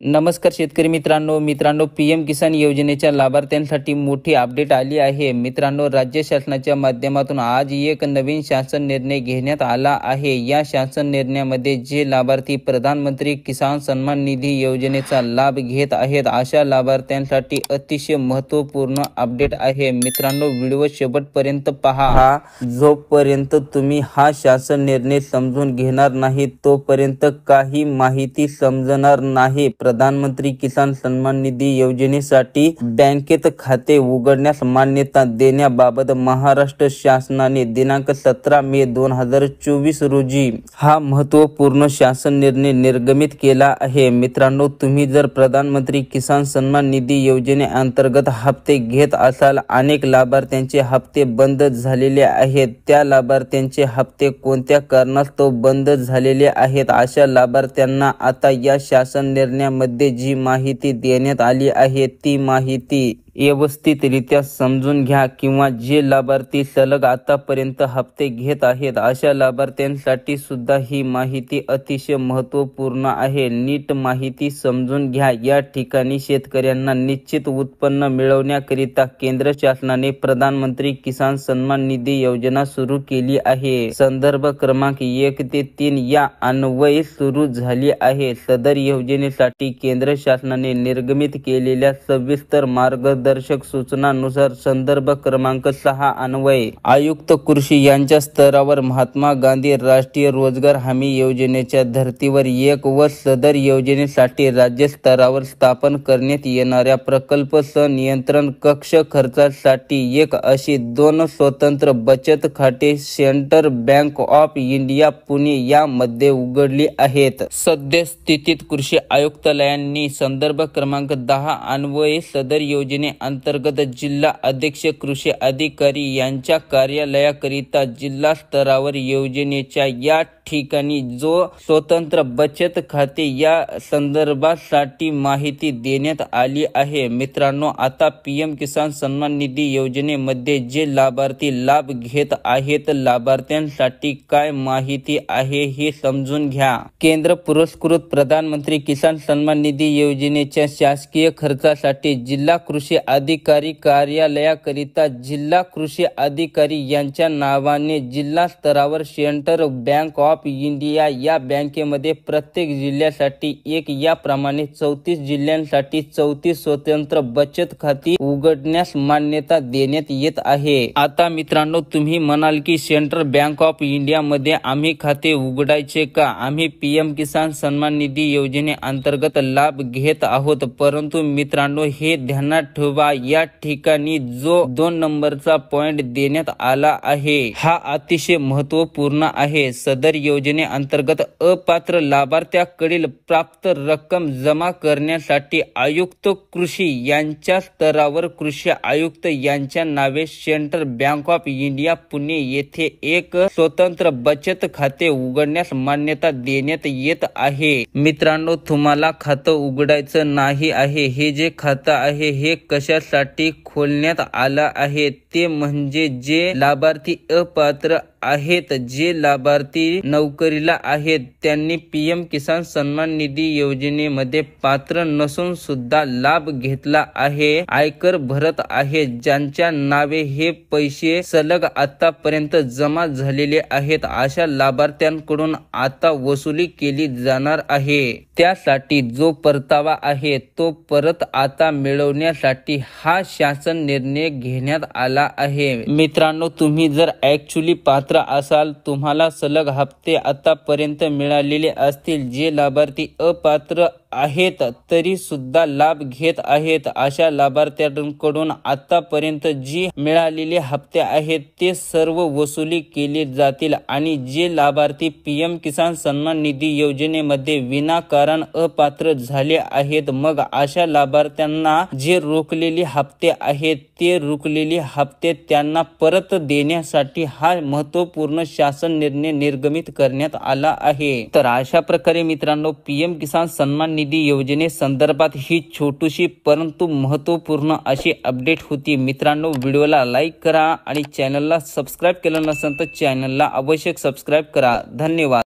नमस्कार शेतकरी मित्रांनो पीएम किसान योजनेच्या लाभार्थ्यांसाठी मोठी अपडेट आली आहे। मित्रांनो, राज्य शासनाच्या माध्यमातून आज एक नवीन शासन निर्णय घेण्यात आला आहे। या शासन निर्णयामध्ये जे लाभार्थी प्रधानमंत्री किसान सन्मान निधी योजनेचा लाभ घेत आहेत अशा लाभार्थ्यांसाठी अतिशय महत्त्वपूर्ण अपडेट आहे। मित्रांनो, व्हिडिओ शेवटपर्यंत पहा। जोपर्यंत तुम्ही हा शासन निर्णय समजून घेणार नाही तोपर्यंत काही माहिती समजणार नाही। प्रधानमंत्री किसान सन्मान निधी योजनेसाठी बँकेत खाते उघडण्यास मान्यता देण्याबाबत महाराष्ट्र शासनाने दिनांक 17 मे 2024 रोजी हा महत्त्वपूर्ण शासन निर्णय निर्गमित केला आहे। मित्रांनो, तुम्ही जर प्रधानमंत्री किसान सन्मान निधी योजनेअंतर्गत हप्ते घेत असाल, अनेक लाभार्थ्यांचे हप्ते बंद झालेले आहेत, त्या लाभार्थ्यांचे हप्ते कोणत्या कारणास्तव बंद झालेले आहेत अशा लाभार्थ्यांना आता या शासन निर्णयामध्ये जी माहिती देण्यात आली आहे ती माहिती व्यवस्थितरित्या समजून घ्या किंवा जे लाभार्थी सलग आतापर्यंत हप्ते घेत आहेत अशा लाभार्थ्यांसाठी सुद्धा ही माहिती अतिशय महत्त्वपूर्ण आहे। नीट माहिती समजून घ्या। या ठिकाणी शेतकऱ्यांना निश्चित उत्पन्न मिळवण्याकरिता केंद्र शासनाने प्रधानमंत्री किसान सन्मान निधी योजना सुरू केली आहे। संदर्भ क्रमांक 1 ते 3 या अन्वये सुरू झाली आहे। सदर योजनेसाठी केंद्र शासनाने निर्गमित केलेल्या सविस्तर मार्गदर्शक सूचनांनुसार संदर्भ क्रमांक 6 अन्वये आयुक्त कृषी यांच्या स्तरावर महात्मा गांधी राष्ट्रीय रोजगार हमी योजनेच्या धर्तीवर एक व सदर योजनेसाठी राज्य स्तरावर स्थापन करण्यात येणाऱ्या प्रकल्प संनियंत्रण कक्ष खर्चासाठी एक अशी 2 स्वतंत्र बचत खाते central bank of India Pune यामध्ये उघडली आहेत। सद्यस्थितीत कृषी आयुक्तालयांनी संदर्भ क्रमांक 10 अन्वये सदर योजनेअंतर्गत जिल्हा अध्यक्ष कृषी अधिकारी यांच्या कार्यालयाकरिता जिल्हा स्तरावर योजनेच्या या ठिकाणी जो स्वतंत्र बचत खाते या संदर्भासाठी माहिती देण्यात आली आहे। मित्रांनो, आता पीएम किसान सन्मान निधी योजनेमध्ये जे लाभार्थी लाभ घेत आहेत लाभार्थ्यांसाठी काय माहिती आहे हे समजून घ्या। केंद्र पुरस्कृत प्रधानमंत्री किसान सन्मान निधी योजनेच्या शासकीय खर्चासाठी जिल्हा कृषी अधिकारी कार्यालयाकरिता जिल्हा कृषी अधिकारी यांच्या नावाने जिल्हा स्तरावर सेंट्रल बँक ऑफ इंडिया या बँकेमध्ये प्रत्येक जिल्ह्यासाठी एक याप्रमाणे 34 जिल्ह्यांसाठी 34 स्वतंत्र बचत खाती उघडण्यास मान्यता देण्यात येत आहे। आता मित्रांनो, तुम्ही म्हणाल की सेंट्रल बँक ऑफ इंडिया मध्ये आम्ही खाते उघडायचे का? आम्ही पीएम किसान सन्मान निधी योजनेअंतर्गत लाभ घेत आहोत। परंतु मित्रांनो, हे ध्यानात ठेवा, या ठिकाणी जो 2 नंबरचा पॉइंट देण्यात आला आहे हा अतिशय महत्त्वपूर्ण आहे। सदर योजनेअंतर्गत अपात्र लाभार्थ्याकडील प्राप्त रक्कम जमा करण्यासाठी आयुक्त कृषी यांच्या स्तरावर कृषी आयुक्त यांच्या नावे central bank of India Pune येथे एक स्वतंत्र बचत खाते उघडण्यास मान्यता देण्यात येत आहे। मित्रांनो, तुम्हाला खातं उघडायचं नाही आहे। हे जे खातं आहे हे कशासाठी खोलण्यात आलं आहे ते म्हणजे जे लाभार्थी अपात्र आहेत, जे लाभार्थी नोकरीला आहेत, त्यांनी पीएम किसान सन्मान निधी योजनेमध्ये पात्र नसून सुद्धा लाभ घेतला आहे, आयकर भरत आहे, ज्यांच्या नावे हे पैसे सलग आतापर्यंत जमा झालेले आहेत अशा लाभार्थ्यांकडून आता वसुली केली जाणार आहे। त्यासाठी जो परतावा आहे तो परत आता मिळवण्यासाठी हा शासन निर्णय घेण्यात आला आहे। मित्रांनो, तुम्ही जर ऍक्च्युली पात्र असाल, तुम्हाला सलग हप्ते आतापर्यंत मिळालेले असतील, जे लाभार्थी अपात्र आहेत तरी सुद्धा लाभ घेत आहेत अशा लाभार्थ्यांकडून आतापर्यंत जी मिळालेले हप्ते आहेत ते सर्व वसुली केले जातील आणि जे लाभार्थी पीएम किसान सन्मान निधी योजनेमध्ये विनाकारण अपात्र झाले आहेत, मग अशा लाभार्थ्यांना जे रोखलेले हप्ते आहेत ते रोखलेले हप्ते त्यांना परत देण्यासाठी हा महत्त्वपूर्ण शासन निर्णय निर्गमित करण्यात आला आहे। तर अशा प्रकारे मित्रांनो, पीएम किसान सन्मान निधी योजनेसंदर्भात ही छोटीशी परंतु महत्त्वपूर्ण अशी अपडेट होती। मित्रांनो, व्हिडिओला लाईक करा आणि चॅनलला सबस्क्राइब केलं नसेल तर चॅनलला अवश्य सबस्क्राइब करा। धन्यवाद।